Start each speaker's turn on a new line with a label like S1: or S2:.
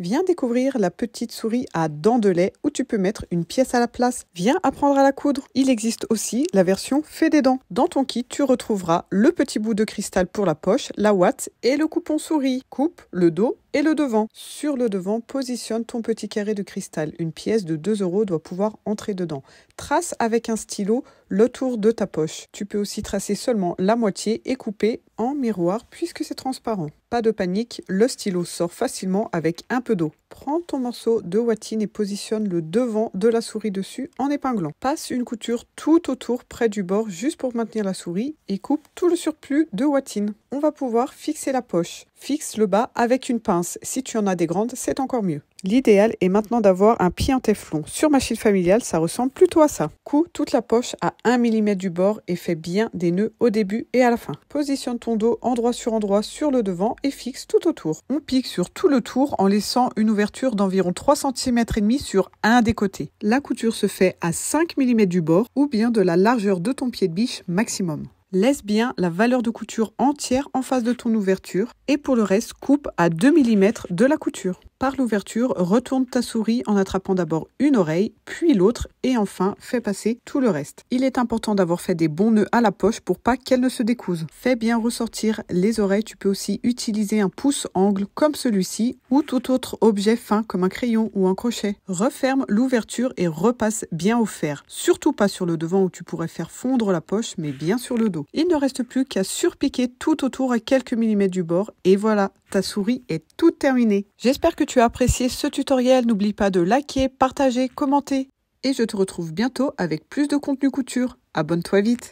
S1: Viens découvrir la petite souris à dents de lait où tu peux mettre une pièce à la place. Viens apprendre à la coudre. Il existe aussi la version fait des dents. Dans ton kit, tu retrouveras le petit bout de cristal pour la poche, la ouate et le coupon souris. Coupe le dos et le devant. Sur le devant, positionne ton petit carré de cristal. Une pièce de 2 € doit pouvoir entrer dedans. Trace avec un stylo le tour de ta poche. Tu peux aussi tracer seulement la moitié et couper en miroir puisque c'est transparent. Pas de panique, le stylo sort facilement avec un peu d'eau. Prends ton morceau de watine et positionne le devant de la souris dessus en épinglant. Passe une couture tout autour près du bord juste pour maintenir la souris et coupe tout le surplus de watine. On va pouvoir fixer la poche. Fixe le bas avec une pince. Si tu en as des grandes, c'est encore mieux. L'idéal est maintenant d'avoir un pied en téflon. Sur ma Machine Familiale, ça ressemble plutôt à ça. Couds toute la poche à 1 mm du bord et fais bien des nœuds au début et à la fin. Positionne ton dos endroit sur le devant et fixe tout autour. On pique sur tout le tour en laissant une ouverture d'environ 3,5 cm sur un des côtés. La couture se fait à 5 mm du bord ou bien de la largeur de ton pied de biche maximum. Laisse bien la valeur de couture entière en face de ton ouverture et pour le reste, coupe à 2 mm de la couture. Par l'ouverture, retourne ta souris en attrapant d'abord une oreille, puis l'autre et enfin fais passer tout le reste. Il est important d'avoir fait des bons nœuds à la poche pour pas qu'elle ne se découse. Fais bien ressortir les oreilles, tu peux aussi utiliser un pouce-angle comme celui-ci ou tout autre objet fin comme un crayon ou un crochet. Referme l'ouverture et repasse bien au fer. Surtout pas sur le devant où tu pourrais faire fondre la poche, mais bien sur le dos. Il ne reste plus qu'à surpiquer tout autour à quelques millimètres du bord et voilà, ta souris est toute terminée. J'espère que tu as apprécié ce tutoriel. N'oublie pas de liker, partager, commenter. Et je te retrouve bientôt avec plus de contenu couture. Abonne-toi vite.